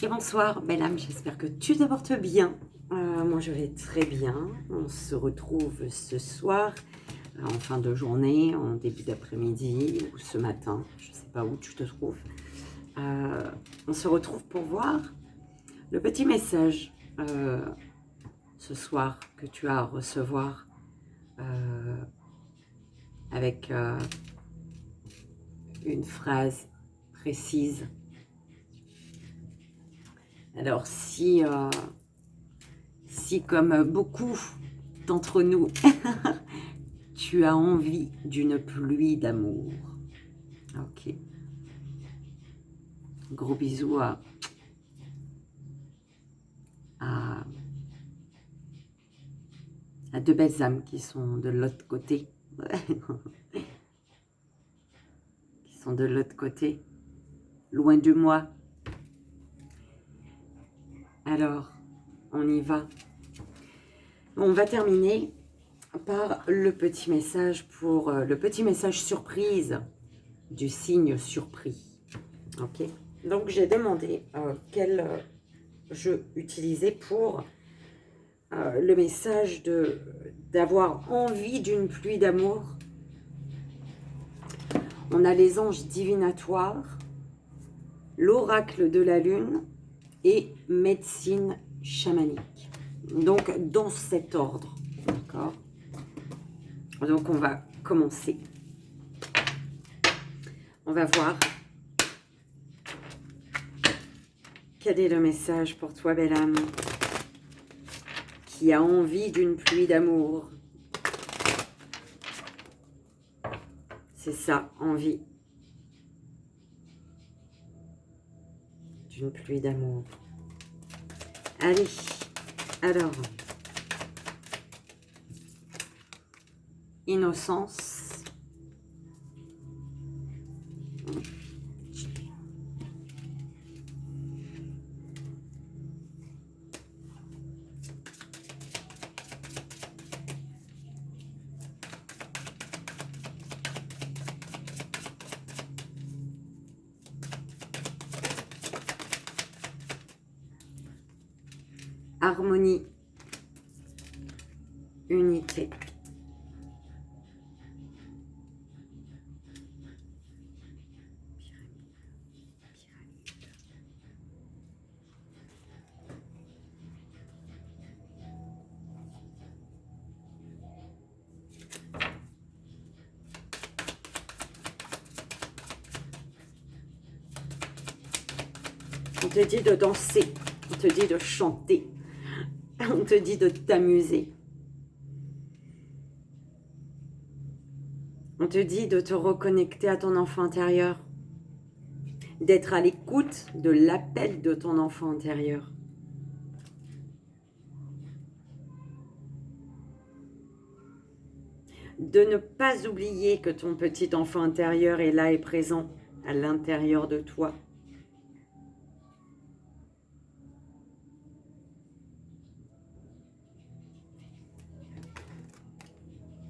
Et bonsoir, belle âme, j'espère que tu te portes bien. Moi, je vais très bien. On se retrouve ce soir, en fin de journée, en début d'après-midi ou ce matin. Je ne sais pas où tu te trouves. On se retrouve pour voir le petit message ce soir que tu as à recevoir avec une phrase précise. Alors, si comme beaucoup d'entre nous, tu as envie d'une pluie d'amour. Ok. Gros bisous à deux belles âmes qui sont de l'autre côté. Qui sont de l'autre côté, loin de moi. Alors, on y va. On va terminer par le petit message pour le petit message surprise du signe surpris. Ok. Donc j'ai demandé quel jeu utiliser pour le message d'avoir envie d'une pluie d'amour. On a les anges divinatoires, l'oracle de la lune et médecine chamanique. Donc dans cet ordre, d'accord. Donc on va commencer. On va voir quel est le message pour toi, belle âme, qui a envie d'une pluie d'amour. C'est ça, envie d'une pluie d'amour. Allez, alors, innocence. Harmonie, unité. On te dit de danser, on te dit de chanter, on te dit de t'amuser. On te dit de te reconnecter à ton enfant intérieur, d'être à l'écoute de l'appel de ton enfant intérieur. De ne pas oublier que ton petit enfant intérieur est là et présent à l'intérieur de toi.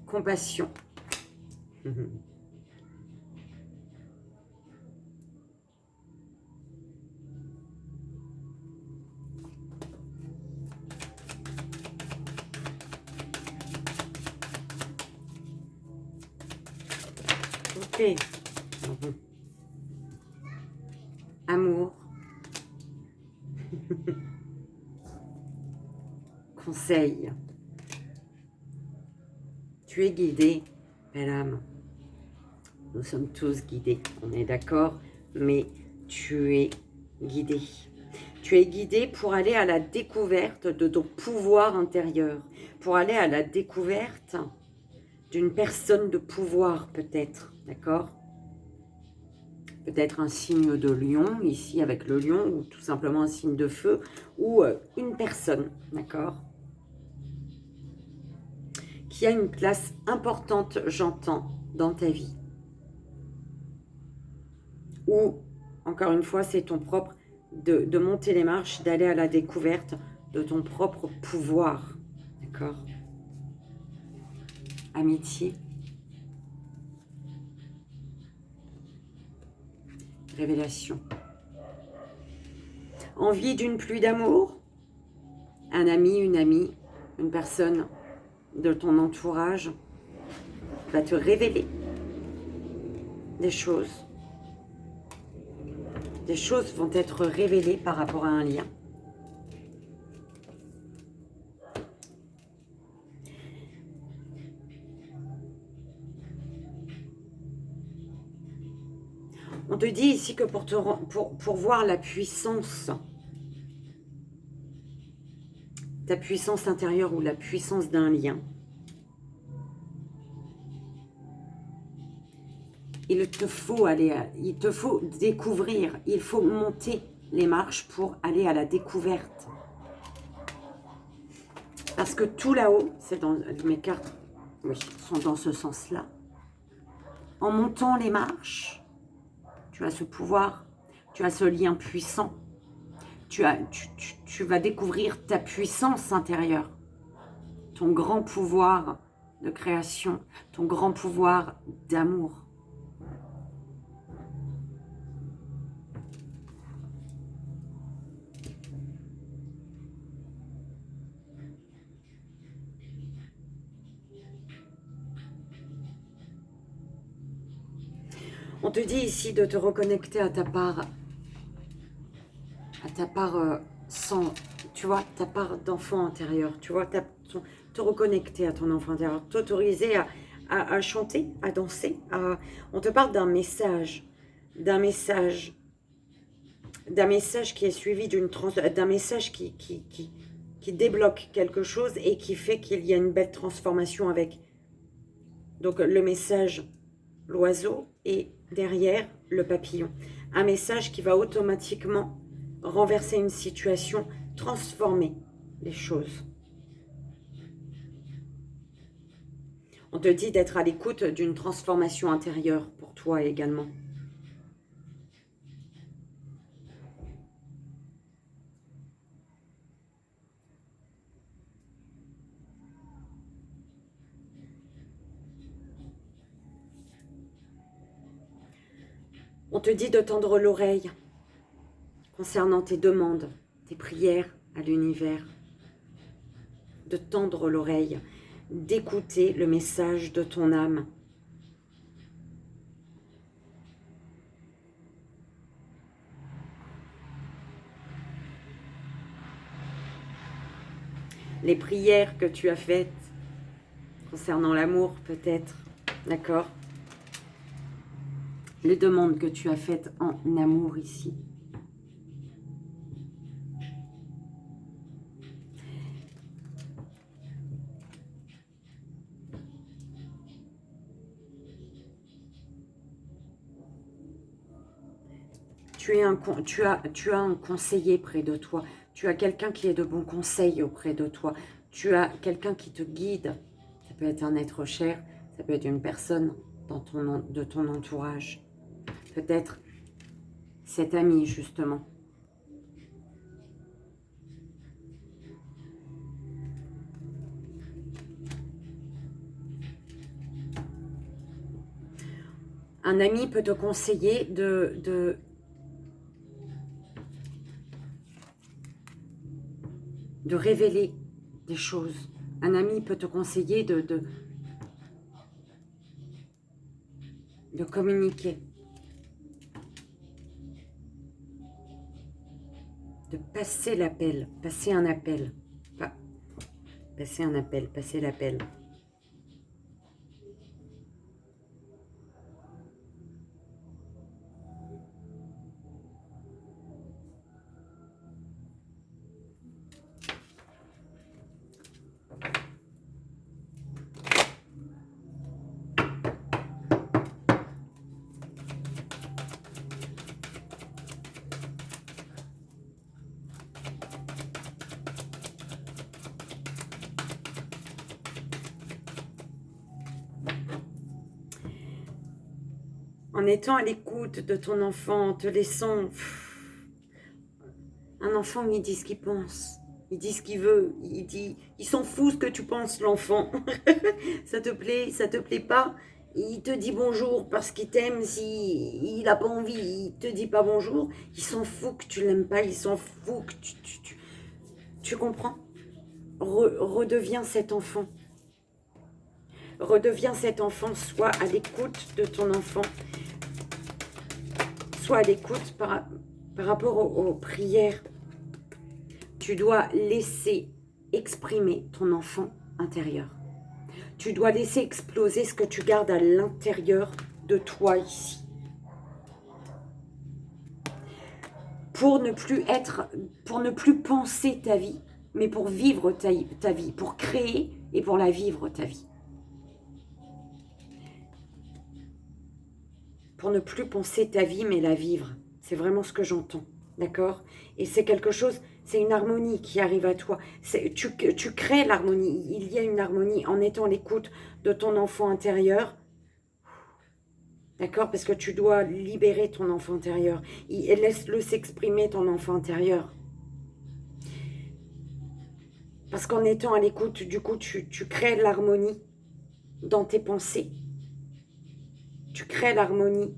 Compassion. Ok. Amour. Conseil. Tu es guidé, belle âme. Nous sommes tous guidés, on est d'accord, mais tu es guidé. Tu es guidé pour aller à la découverte de ton pouvoir intérieur, pour aller à la découverte d'une personne de pouvoir peut-être, d'accord? Peut-être un signe de lion, ici avec le lion, ou tout simplement un signe de feu, ou une personne, d'accord? Qui a une place importante, j'entends, dans ta vie. Ou, encore une fois, c'est ton propre, de monter les marches, d'aller à la découverte de ton propre pouvoir, d'accord? Amitié. Révélation. Envie d'une pluie d'amour? Un ami, une amie, une personne de ton entourage va te révéler des choses. Des choses vont être révélées par rapport à un lien. On te dit ici que pour voir la puissance, ta puissance intérieure ou la puissance d'un lien, il te faut découvrir, il faut monter les marches pour aller à la découverte. Parce que tout là-haut, c'est dans mes cartes, oui, sont dans ce sens-là. En montant les marches, tu as ce pouvoir, tu as ce lien puissant. Tu vas découvrir ta puissance intérieure, ton grand pouvoir de création, ton grand pouvoir d'amour. On te dit ici de te reconnecter à ta part sans, tu vois, ta part d'enfant intérieur, tu vois, te reconnecter à ton enfant intérieur, t'autoriser à chanter, à danser. On te parle d'un message qui est suivi d'un message qui débloque quelque chose et qui fait qu'il y a une belle transformation avec. Donc le message, l'oiseau, et derrière le papillon. Un message qui va automatiquement renverser une situation, transformer les choses. On te dit d'être à l'écoute d'une transformation intérieure pour toi également. On te dit de tendre l'oreille concernant tes demandes, tes prières à l'univers. De tendre l'oreille, d'écouter le message de ton âme. Les prières que tu as faites concernant l'amour peut-être, d'accord? Les demandes que tu as faites en amour ici. Tu as un conseiller près de toi. Tu as quelqu'un qui est de bons conseils auprès de toi. Tu as quelqu'un qui te guide. Ça peut être un être cher, ça peut être une personne de ton entourage. Peut-être cet ami, justement. Un ami peut te conseiller de révéler des choses. Un ami peut te conseiller de communiquer. De passer l'appel, passer un appel. Pas passer un appel, passer l'appel. En étant à l'écoute de ton enfant, en te laissant... Un enfant, il dit ce qu'il pense. Il dit ce qu'il veut. Il s'en fout ce que tu penses, l'enfant. Ça te plaît pas. il te dit bonjour parce qu'il t'aime. Si il n'a pas envie, il te dit pas bonjour. Il s'en fout que tu l'aimes pas, il s'en fout que tu comprends? Redeviens cet enfant. Redeviens cet enfant, soit à l'écoute de ton enfant, soit à l'écoute par rapport aux prières. Tu dois laisser exprimer ton enfant intérieur. Tu dois laisser exploser ce que tu gardes à l'intérieur de toi ici. Pour ne plus penser ta vie, mais pour vivre ta vie, pour créer et pour la vivre ta vie. Pour ne plus penser ta vie, mais la vivre. C'est vraiment ce que j'entends, d'accord? Et c'est quelque chose, c'est une harmonie qui arrive à toi. Tu crées l'harmonie, il y a une harmonie en étant à l'écoute de ton enfant intérieur. D'accord? Parce que tu dois libérer ton enfant intérieur. Et laisse-le s'exprimer, ton enfant intérieur. Parce qu'en étant à l'écoute, du coup, tu crées l'harmonie dans tes pensées. Tu crées l'harmonie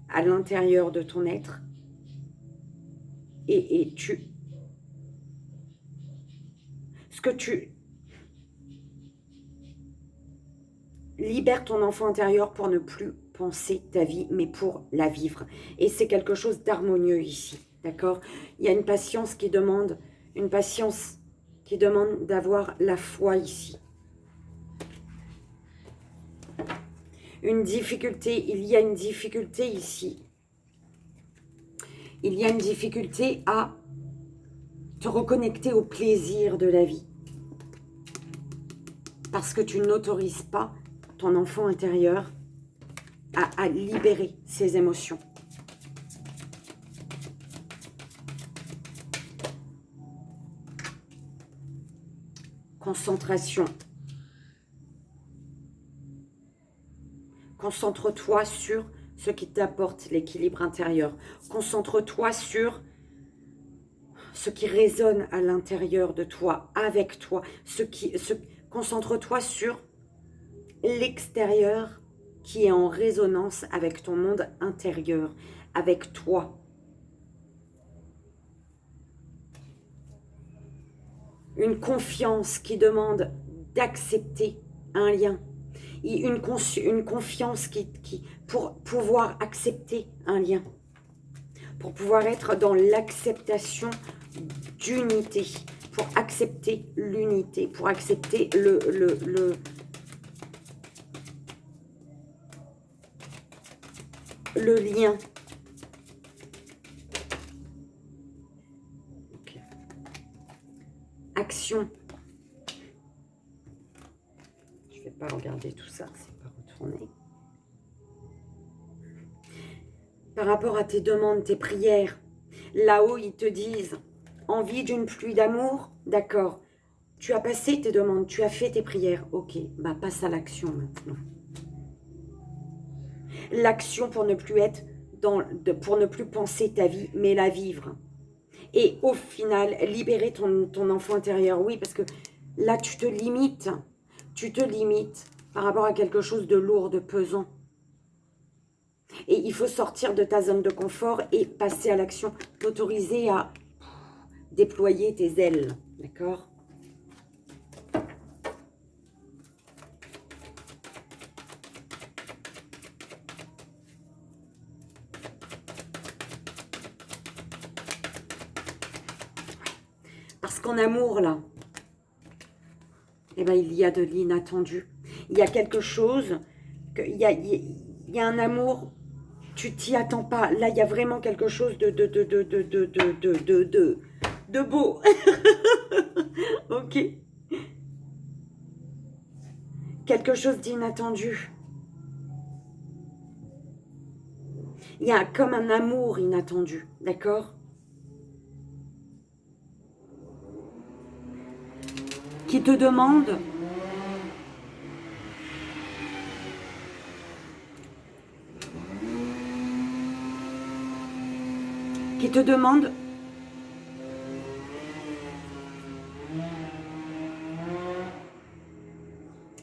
à l'intérieur de ton être. Et tu libères ton enfant intérieur pour ne plus penser ta vie, mais pour la vivre. Et c'est quelque chose d'harmonieux ici, d'accord? Il y a une patience qui demande d'avoir la foi ici. Une difficulté, il y a une difficulté ici. Il y a une difficulté à te reconnecter au plaisir de la vie. Parce que tu n'autorises pas ton enfant intérieur à libérer ses émotions. Concentration. Concentre-toi sur ce qui t'apporte l'équilibre intérieur. Concentre-toi sur ce qui résonne à l'intérieur de toi, avec toi. Concentre-toi sur l'extérieur qui est en résonance avec ton monde intérieur, avec toi. Une confiance qui demande d'accepter un lien. Une confiance pour pouvoir accepter un lien. Pour pouvoir être dans l'acceptation d'unité. Pour accepter l'unité. Pour accepter le lien. Okay. Action. Je ne vais pas regarder tout ça, c'est pas retourné. Par rapport à tes demandes, tes prières, là-haut, ils te disent envie d'une pluie d'amour, d'accord. Tu as passé tes demandes, tu as fait tes prières, ok, bah passe à l'action maintenant. L'action pour ne plus être pour ne plus penser ta vie, mais la vivre. Et au final, libérer ton enfant intérieur. Oui, parce que là, tu te limites par rapport à quelque chose de lourd, de pesant. Et il faut sortir de ta zone de confort et passer à l'action, t'autoriser à déployer tes ailes, d'accord ? Parce qu'en amour, là, eh ben, il y a de l'inattendu. Il y a quelque chose, il y a un amour, tu t'y attends pas. Là, il y a vraiment quelque chose de beau. Ok. Quelque chose d'inattendu. Il y a comme un amour inattendu, d'accord ? Qui te demande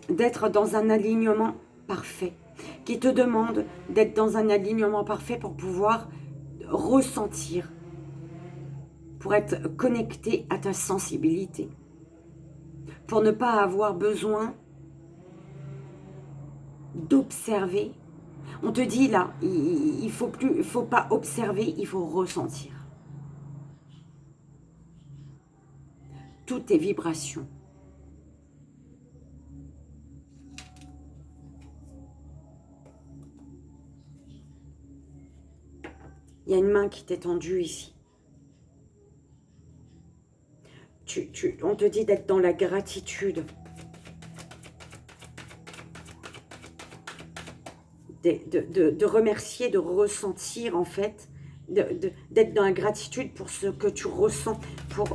d'être dans un alignement parfait, qui te demande d'être dans un alignement parfait pour pouvoir ressentir, pour être connecté à ta sensibilité, pour ne pas avoir besoin d'observer. On te dit là, il faut pas observer, il faut ressentir. Toutes tes vibrations. Il y a une main qui t'est tendue ici. On te dit d'être dans la gratitude. De remercier, de ressentir en fait, d'être dans la gratitude pour ce que tu ressens, pour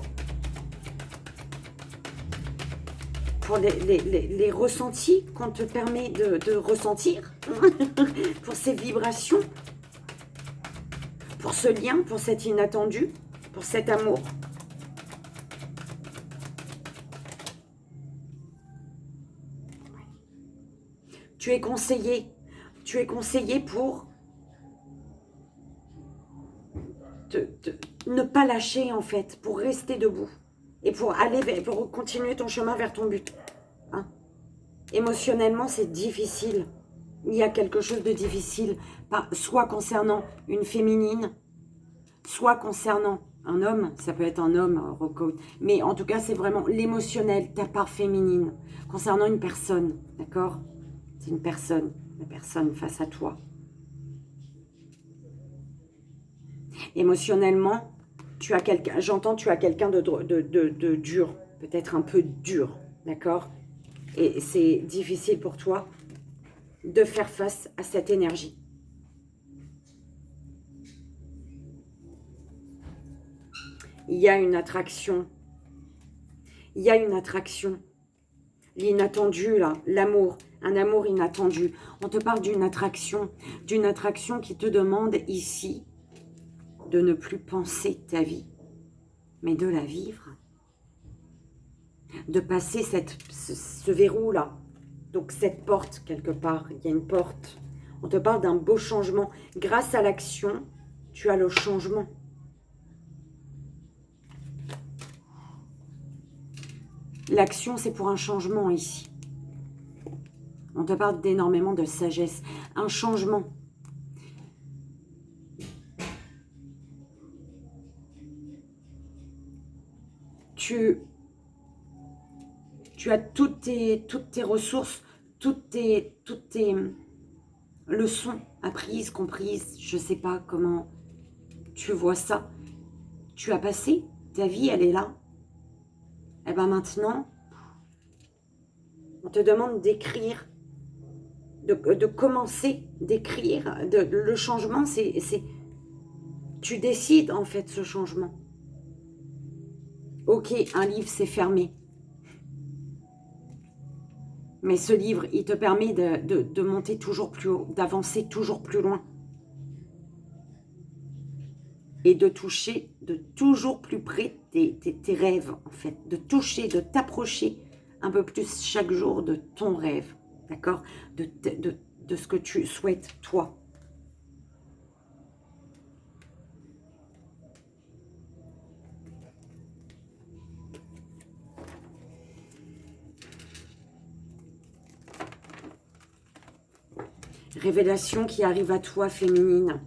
les ressentis qu'on te permet de ressentir, pour ces vibrations, pour ce lien, pour cet inattendu, pour cet amour. Tu es conseillé pour ne pas lâcher en fait, pour rester debout et pour continuer ton chemin vers ton but. Hein? Émotionnellement, c'est difficile. Il y a quelque chose de difficile, soit concernant une féminine, soit concernant un homme. Ça peut être un homme, mais en tout cas, c'est vraiment l'émotionnel, ta part féminine, concernant une personne, d'accord? C'est une personne, la personne face à toi. Émotionnellement, tu as quelqu'un, j'entends, tu as quelqu'un de dur, peut-être un peu dur, d'accord? Et c'est difficile pour toi de faire face à cette énergie. Il y a une attraction. Il y a une attraction. L'inattendu, là, l'amour, un amour inattendu. On te parle d'une attraction qui te demande ici de ne plus penser ta vie, mais de la vivre. De passer ce verrou-là. Donc cette porte, quelque part, il y a une porte. On te parle d'un beau changement. Grâce à l'action, tu as le changement. L'action, c'est pour un changement ici. On te parle d'énormément de sagesse. Un changement. Tu as toutes tes ressources, toutes tes leçons apprises, comprises. Je ne sais pas comment tu vois ça. Tu as passé, ta vie, elle est là. Et bien maintenant, on te demande d'écrire, de commencer d'écrire. Le changement, tu décides en fait ce changement. Ok, un livre, c'est fermé. Mais ce livre, il te permet de monter toujours plus haut, d'avancer toujours plus loin. Et de toucher de toujours plus près tes rêves, en fait. De toucher, de t'approcher un peu plus chaque jour de ton rêve. D'accord? De ce que tu souhaites, toi. Révélation qui arrive à toi, féminine.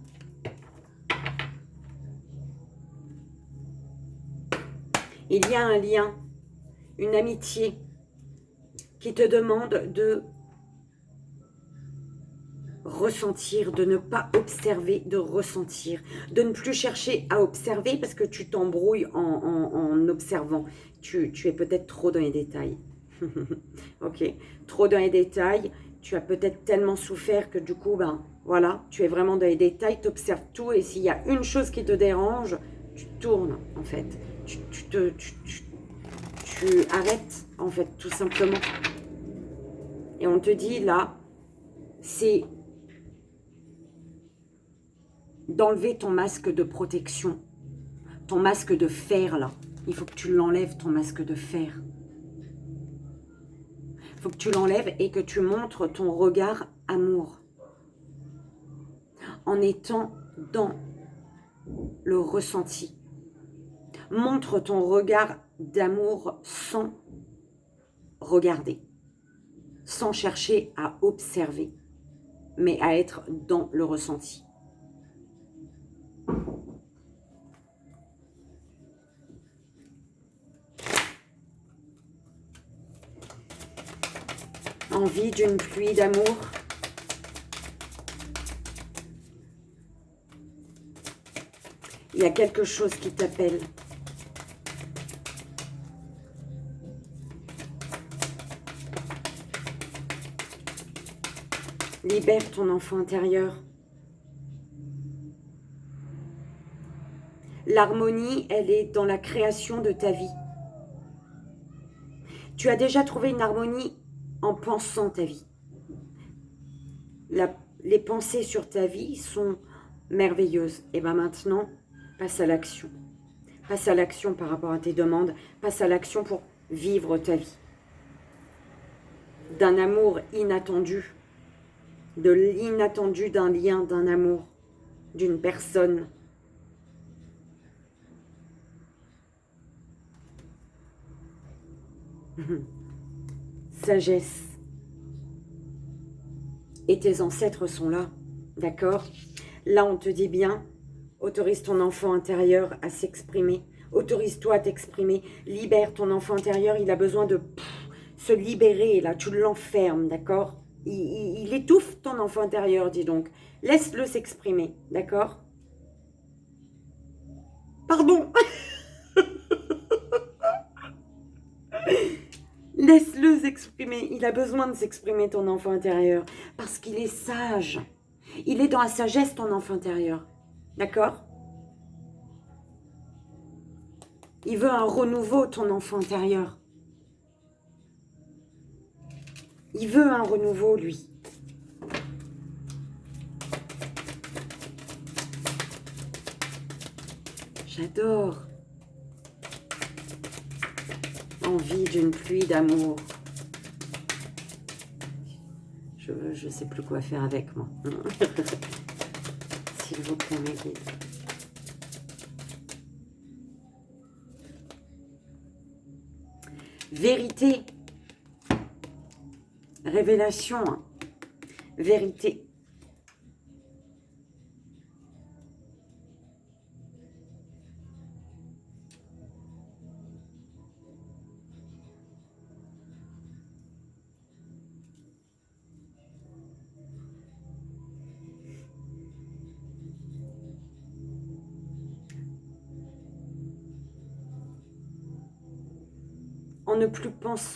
Il y a un lien, une amitié qui te demande de ressentir, de ne pas observer, de ressentir, de ne plus chercher à observer parce que tu t'embrouilles en observant. Tu es peut-être trop dans les détails. Ok, trop dans les détails. Tu as peut-être tellement souffert que du coup, ben voilà, tu es vraiment dans les détails, tu observes tout et s'il y a une chose qui te dérange, tu tournes en fait. Tu arrêtes en fait, tout simplement. Et on te dit là, c'est d'enlever ton masque de protection, ton masque de fer là. Il faut que tu l'enlèves, ton masque de fer. Il faut que tu l'enlèves et que tu montres ton regard amour, en étant dans le ressenti. Montre ton regard d'amour sans regarder, sans chercher à observer, mais à être dans le ressenti. Envie d'une pluie d'amour. Il y a quelque chose qui t'appelle. Libère ton enfant intérieur. L'harmonie, elle est dans la création de ta vie. Tu as déjà trouvé une harmonie en pensant ta vie. Les pensées sur ta vie sont merveilleuses. Et bien maintenant, passe à l'action. Passe à l'action par rapport à tes demandes. Passe à l'action pour vivre ta vie. D'un amour inattendu. De l'inattendu, d'un lien, d'un amour, d'une personne. Sagesse. Et tes ancêtres sont là, d'accord? Là, on te dit bien, autorise ton enfant intérieur à s'exprimer. Autorise-toi à t'exprimer. Libère ton enfant intérieur, il a besoin de se libérer, là, tu l'enfermes, d'accord? Il étouffe ton enfant intérieur, dis donc. Laisse-le s'exprimer, d'accord? Pardon. Laisse-le s'exprimer. Il a besoin de s'exprimer, ton enfant intérieur, parce qu'il est sage. Il est dans la sagesse, ton enfant intérieur. D'accord? Il veut un renouveau, ton enfant intérieur. Il veut un renouveau, lui. J'adore. Envie d'une pluie d'amour. Je ne sais plus quoi faire avec moi. S'il vous plaît, mes guides. Vérité. Révélation. Hein. Vérité.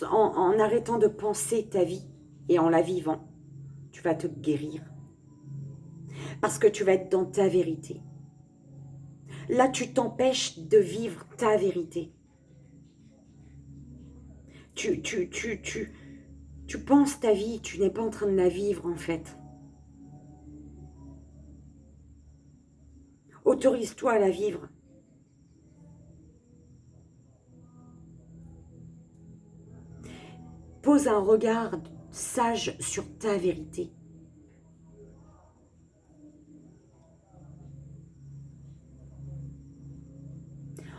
En arrêtant de penser ta vie et en la vivant, tu vas te guérir. Parce que tu vas être dans ta vérité. Là, tu t'empêches de vivre ta vérité. Tu penses ta vie, tu n'es pas en train de la vivre en fait. Autorise-toi à la vivre. Pose un regard sage sur ta vérité.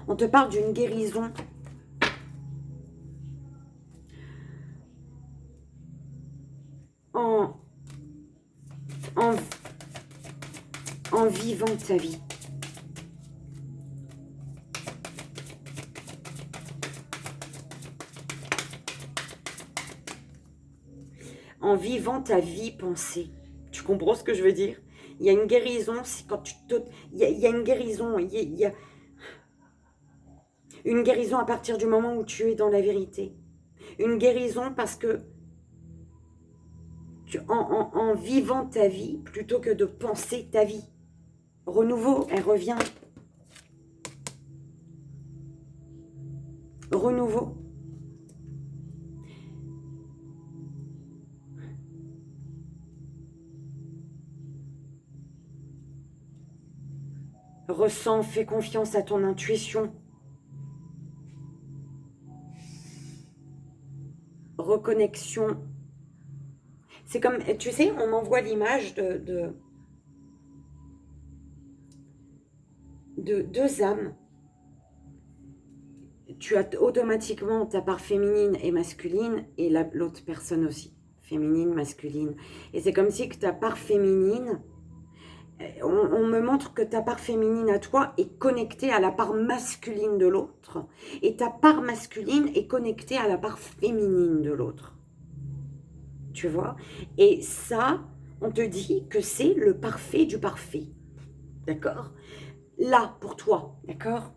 On te parle d'une guérison. En vivant ta vie. En vivant ta vie pensée. Tu comprends ce que je veux dire? Il y a une guérison, c'est quand tu te... Il y a une guérison, il y a une guérison à partir du moment où tu es dans la vérité. Une guérison parce que en vivant ta vie, plutôt que de penser ta vie. Renouveau, elle revient. Renouveau. Ressens, fais confiance à ton intuition. Reconnexion. C'est comme, tu sais, on m'envoie l'image de deux âmes. Tu as automatiquement ta part féminine et masculine et l'autre personne aussi. Féminine, masculine. Et c'est comme si que ta part féminine, on me montre que ta part féminine à toi est connectée à la part masculine de l'autre. Et ta part masculine est connectée à la part féminine de l'autre. Tu vois? Et ça, on te dit que c'est le parfait du parfait. D'accord? Là, pour toi. D'accord?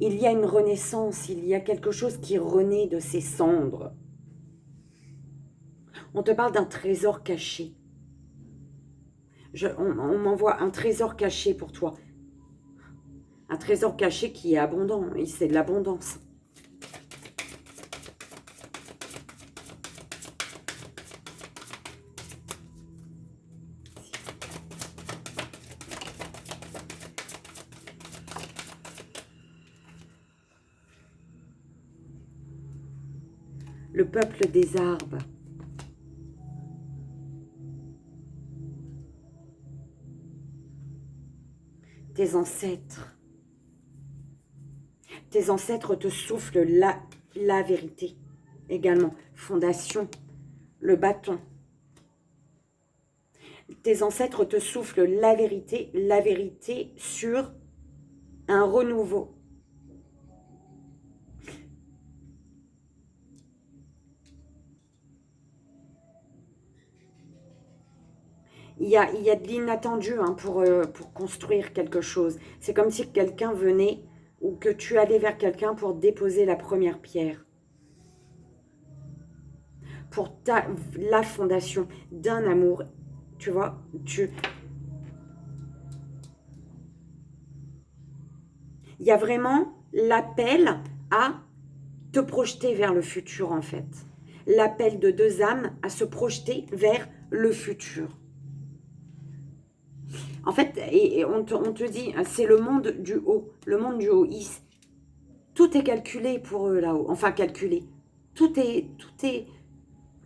Il y a une renaissance, il y a quelque chose qui renaît de ses cendres. On te parle d'un trésor caché. On m'envoie un trésor caché pour toi. Un trésor caché qui est abondant, et c'est de l'abondance. Le peuple des arbres. Tes ancêtres. Tes ancêtres te soufflent la vérité également. Fondation, le bâton. Tes ancêtres te soufflent la vérité sur un renouveau. Il y a de l'inattendu hein, pour construire quelque chose. C'est comme si quelqu'un venait ou que tu allais vers quelqu'un pour déposer la première pierre. Pour la fondation d'un amour. Tu vois, il y a vraiment l'appel à te projeter vers le futur en fait. L'appel de deux âmes à se projeter vers le futur. En fait, et on te dit, c'est le monde du haut. Le monde du haut. Tout est calculé pour eux là-haut. Enfin, calculé.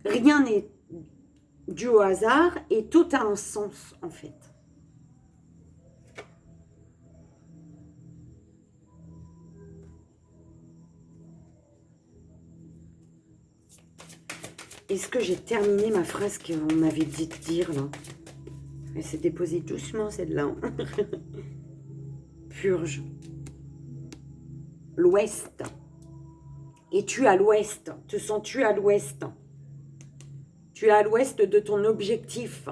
Rien n'est dû au hasard et tout a un sens en fait. Est-ce que j'ai terminé ma phrase qu'on m'avait dit de dire là? Elle s'est déposée doucement celle-là. Purge. L'ouest. Es-tu à l'ouest? Te sens-tu à l'ouest? Tu es à l'ouest de ton objectif.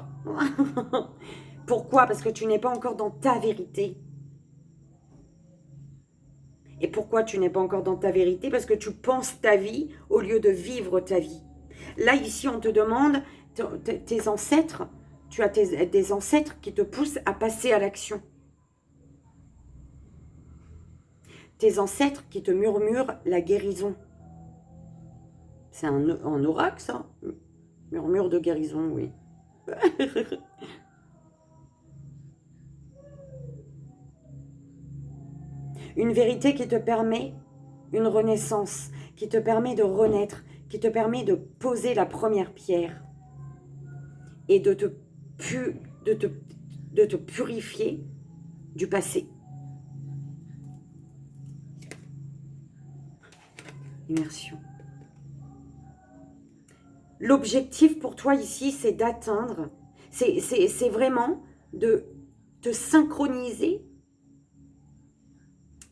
Pourquoi? Parce que tu n'es pas encore dans ta vérité. Et pourquoi tu n'es pas encore dans ta vérité? Parce que tu penses ta vie au lieu de vivre ta vie. Là, ici, on te demande, tes ancêtres, tu as des ancêtres qui te poussent à passer à l'action. Tes ancêtres qui te murmurent la guérison. C'est un oracle, ça? Murmure de guérison, oui. Une vérité qui te permet une renaissance, qui te permet de renaître, qui te permet de poser la première pierre et de te purifier du passé. Immersion. L'objectif pour toi ici, c'est d'atteindre, c'est vraiment de te synchroniser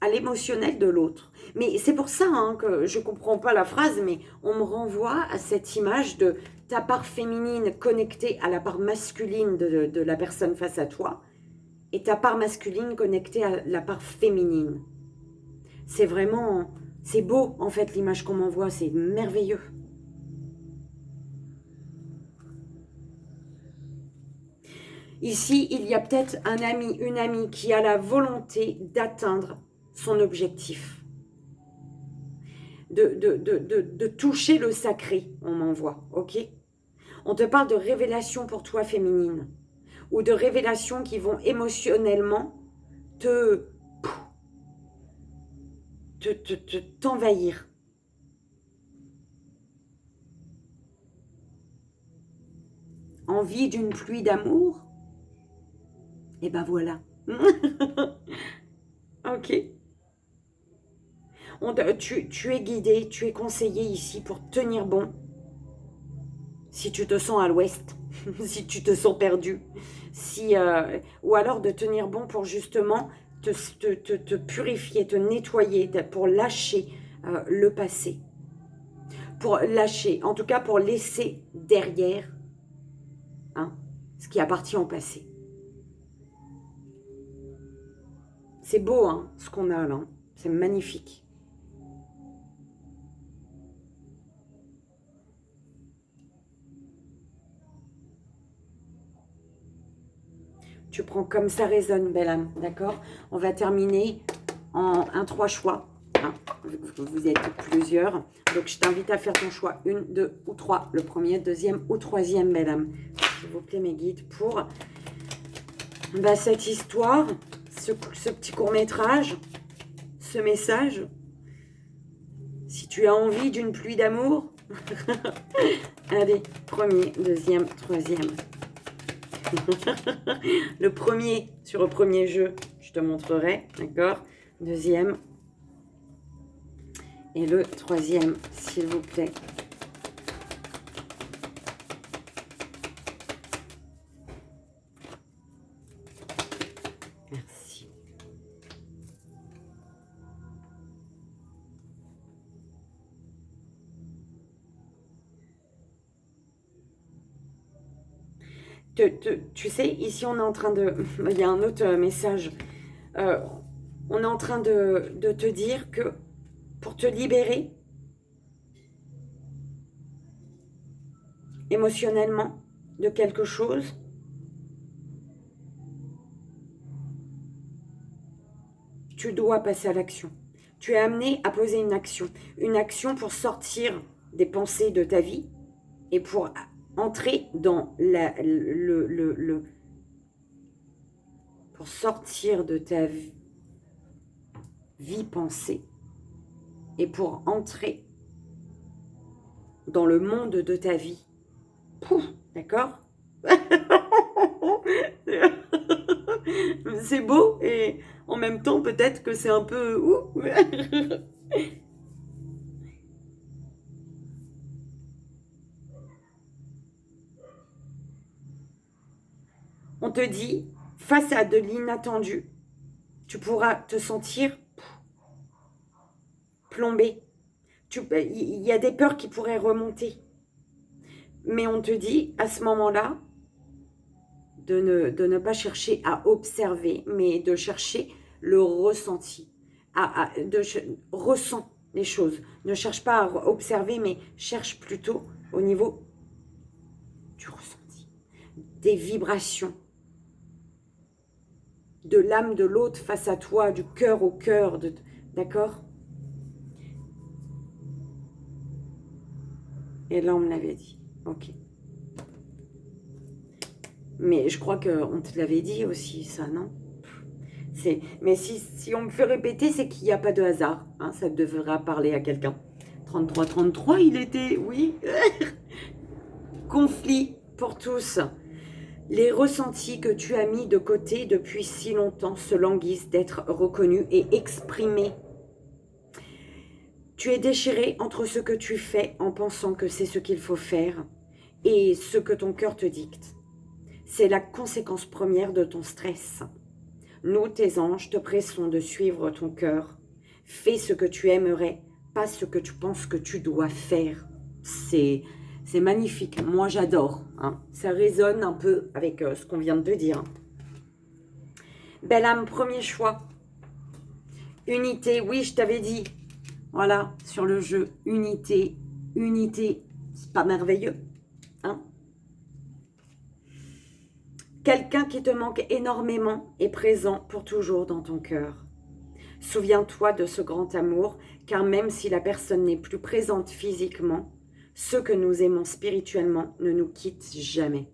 à l'émotionnel de l'autre. Mais c'est pour ça hein, que je ne comprends pas la phrase, mais on me renvoie à cette image de ta part féminine connectée à la part masculine de la personne face à toi et ta part masculine connectée à la part féminine. C'est vraiment, c'est beau en fait l'image qu'on m'envoie, c'est merveilleux. Ici, il y a peut-être un ami, une amie qui a la volonté d'atteindre son objectif. De toucher le sacré, on m'envoie, ok? On te parle de révélations pour toi féminine, ou de révélations qui vont émotionnellement t'envahir. Envie d'une pluie d'amour? Et ben voilà. Ok. Tu es guidé, tu es conseillé ici pour tenir bon. Si tu te sens à l'ouest, si tu te sens perdu, ou alors de tenir bon pour justement te purifier, te nettoyer, pour lâcher le passé. Pour lâcher, en tout cas pour laisser derrière hein, ce qui appartient au passé. C'est beau hein, ce qu'on a là, c'est magnifique. Tu prends comme ça résonne, belle âme, d'accord? On va terminer en 1-3 choix. Hein, vous êtes plusieurs. Donc, je t'invite à faire ton choix. 1, 2 ou 3. Le premier, deuxième ou troisième, belle âme. S'il vous plaît, mes guides, pour cette histoire, ce petit court-métrage, ce message. Si tu as envie d'une pluie d'amour, allez, premier, deuxième, troisième. Le premier, sur le premier jeu, je te montrerai, d'accord? Deuxième. Et le troisième, s'il vous plaît. Merci. Tu sais, ici on est en train de... Il y a un autre message. On est en train de te dire que pour te libérer émotionnellement de quelque chose, tu dois passer à l'action. Tu es amené à poser une action pour sortir des pensées de ta vie et pour entrer dans pour sortir de ta vie pensée et pour entrer dans le monde de ta vie. D'accord? C'est beau et en même temps peut-être que c'est un peu... On te dit, face à de l'inattendu, tu pourras te sentir plombé. Il y a des peurs qui pourraient remonter. Mais on te dit, à ce moment-là, de ne pas chercher à observer, mais de chercher le ressenti. Ressens les choses. Ne cherche pas à observer, mais cherche plutôt au niveau du ressenti, des vibrations, de l'âme de l'autre face à toi, du cœur au cœur, d'accord? Et là, on me l'avait dit. Ok. Mais je crois qu'on te l'avait dit aussi, ça, non? Mais si on me fait répéter, c'est qu'il n'y a pas de hasard. Hein, ça devra parler à quelqu'un. 33, il était, oui. Conflit pour tous. Les ressentis que tu as mis de côté depuis si longtemps se languissent d'être reconnus et exprimés. Tu es déchiré entre ce que tu fais en pensant que c'est ce qu'il faut faire et ce que ton cœur te dicte. C'est la conséquence première de ton stress. Nous, tes anges, te pressons de suivre ton cœur. Fais ce que tu aimerais, pas ce que tu penses que tu dois faire. C'est magnifique. Moi, j'adore. Hein. Ça résonne un peu avec ce qu'on vient de te dire. Belle âme, premier choix. Unité, oui, je t'avais dit. Voilà, sur le jeu. Unité, c'est pas merveilleux. Hein? Quelqu'un qui te manque énormément est présent pour toujours dans ton cœur. Souviens-toi de ce grand amour, car même si la personne n'est plus présente physiquement, ceux que nous aimons spirituellement ne nous quittent jamais.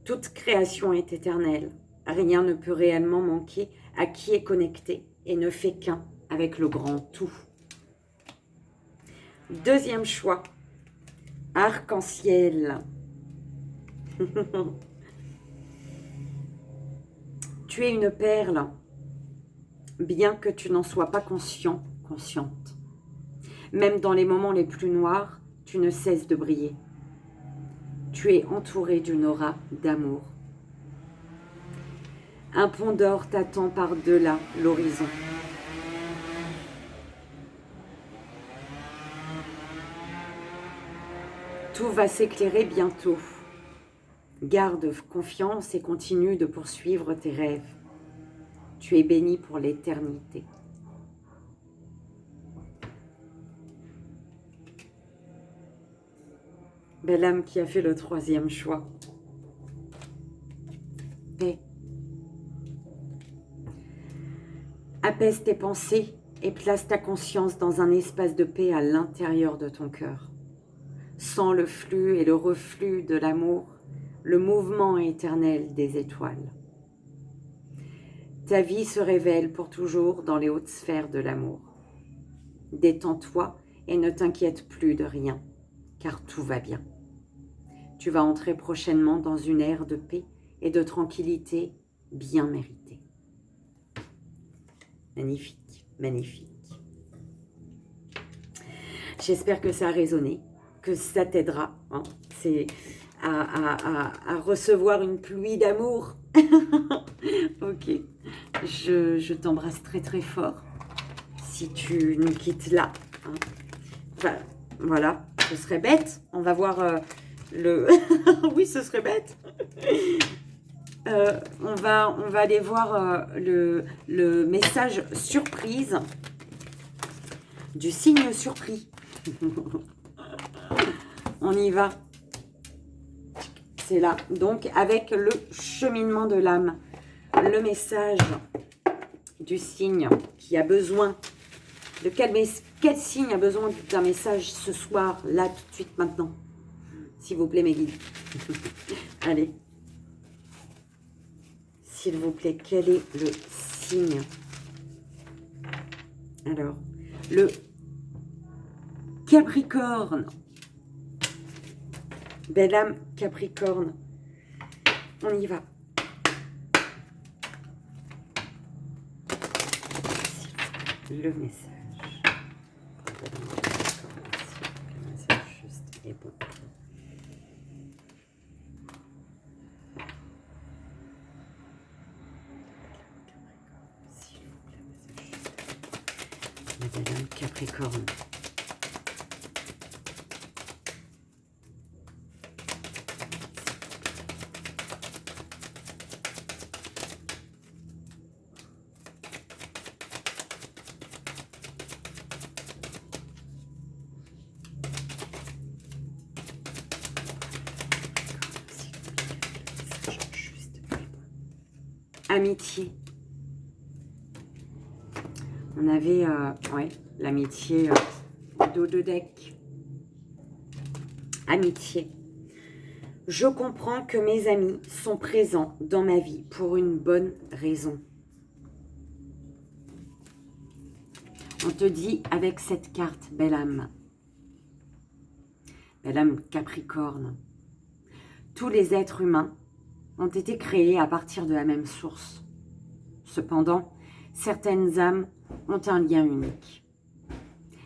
Toute création est éternelle. Rien ne peut réellement manquer à qui est connecté et ne fait qu'un avec le grand tout. Deuxième choix, arc-en-ciel. Tu es une perle, bien que tu n'en sois pas conscient, consciente. Même dans les moments les plus noirs, tu ne cesses de briller. Tu es entouré d'une aura d'amour. Un pont d'or t'attend par-delà l'horizon. Tout va s'éclairer bientôt. Garde confiance et continue de poursuivre tes rêves. Tu es béni pour l'éternité. Belle âme qui a fait le troisième choix. Paix. Apaise tes pensées et place ta conscience dans un espace de paix à l'intérieur de ton cœur. Sens le flux et le reflux de l'amour, le mouvement éternel des étoiles. Ta vie se révèle pour toujours dans les hautes sphères de l'amour. Détends-toi et ne t'inquiète plus de rien, car tout va bien. Tu vas entrer prochainement dans une ère de paix et de tranquillité bien méritée. Magnifique, magnifique. J'espère que ça a résonné, que ça t'aidera. Hein. C'est à recevoir une pluie d'amour. Ok, je t'embrasse très très fort. Si tu nous quittes là, hein. Enfin, voilà, ce serait bête. On va voir le... oui, ce serait bête. On va aller voir le message surprise du signe surpris. On y va. C'est là. Donc, avec le cheminement de l'âme, le message du signe qui a besoin de quel signe a besoin d'un message ce soir, là, tout de suite, maintenant. S'il vous plaît, mes guides. Allez. S'il vous plaît, quel est le signe? Alors, le Capricorne. Belle âme Capricorne. On y va. Le message. Le message juste est bon. Madame Capricorne. Amitié. On avait ouais, l'amitié dos de deck. Amitié. Je comprends que mes amis sont présents dans ma vie pour une bonne raison. On te dit avec cette carte, belle âme Capricorne, tous les êtres humains ont été créés à partir de la même source. Cependant, certaines âmes ont un lien unique.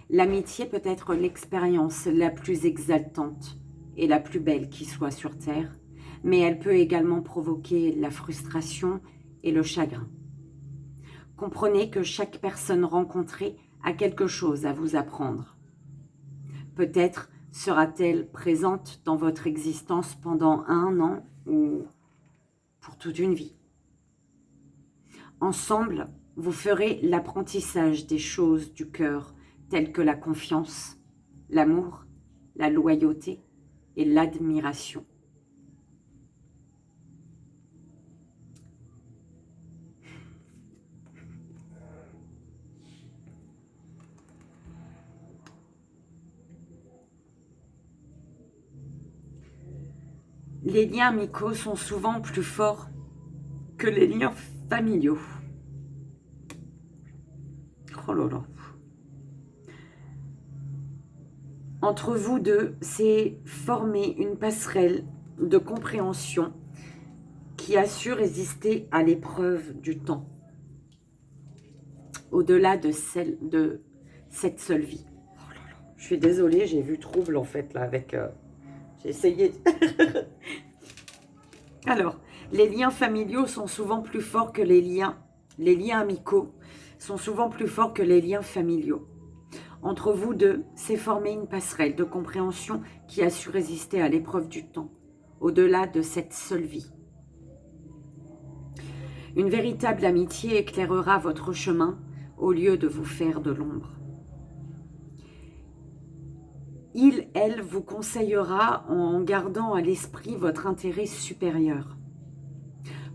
L'amitié peut être l'expérience la plus exaltante et la plus belle qui soit sur Terre, mais elle peut également provoquer la frustration et le chagrin. Comprenez que chaque personne rencontrée a quelque chose à vous apprendre. Peut-être sera-t-elle présente dans votre existence pendant 1 an ou pour toute une vie. Ensemble, vous ferez l'apprentissage des choses du cœur, telles que la confiance, l'amour, la loyauté et l'admiration. Les liens amicaux sont souvent plus forts que les liens familiaux. Oh là là. Entre vous deux, c'est former une passerelle de compréhension qui a su résister à l'épreuve du temps, au-delà de cette seule vie. Oh là là, je suis désolée, j'ai vu trouble en fait là avec... j'ai essayé... Alors, les liens familiaux sont souvent plus forts que les liens amicaux sont souvent plus forts que les liens familiaux. Entre vous deux, s'est formée une passerelle de compréhension qui a su résister à l'épreuve du temps, au-delà de cette seule vie. Une véritable amitié éclairera votre chemin au lieu de vous faire de l'ombre. Elle vous conseillera en gardant à l'esprit votre intérêt supérieur.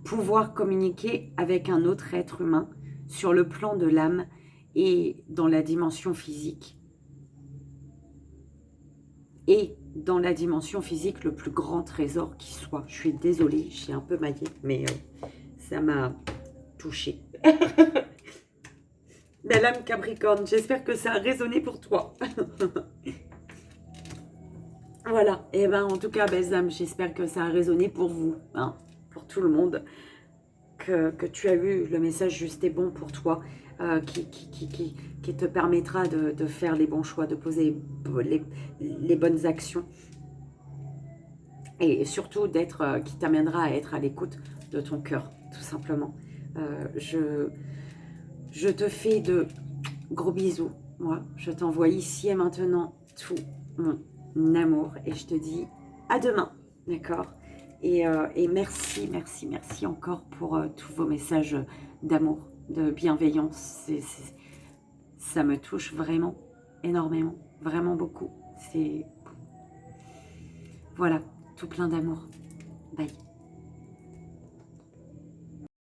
Pouvoir communiquer avec un autre être humain sur le plan de l'âme et dans la dimension physique. Et dans la dimension physique, le plus grand trésor qui soit. Je suis désolée, j'ai un peu maillé, mais ça m'a touchée. Belle âme Capricorne, j'espère que ça a résonné pour toi. Voilà, et ben en tout cas, belles âmes, j'espère que ça a résonné pour vous, hein, pour tout le monde. Que tu as eu le message juste et bon pour toi, qui te permettra de faire les bons choix, de poser les bonnes actions et surtout qui t'amènera à être à l'écoute de ton cœur, tout simplement. Je te fais de gros bisous, moi, je t'envoie ici et maintenant tout mon amour et je te dis à demain, d'accord ? Et merci, merci, merci encore pour tous vos messages d'amour, de bienveillance. Ça me touche vraiment, énormément, vraiment beaucoup. Voilà, tout plein d'amour. Bye.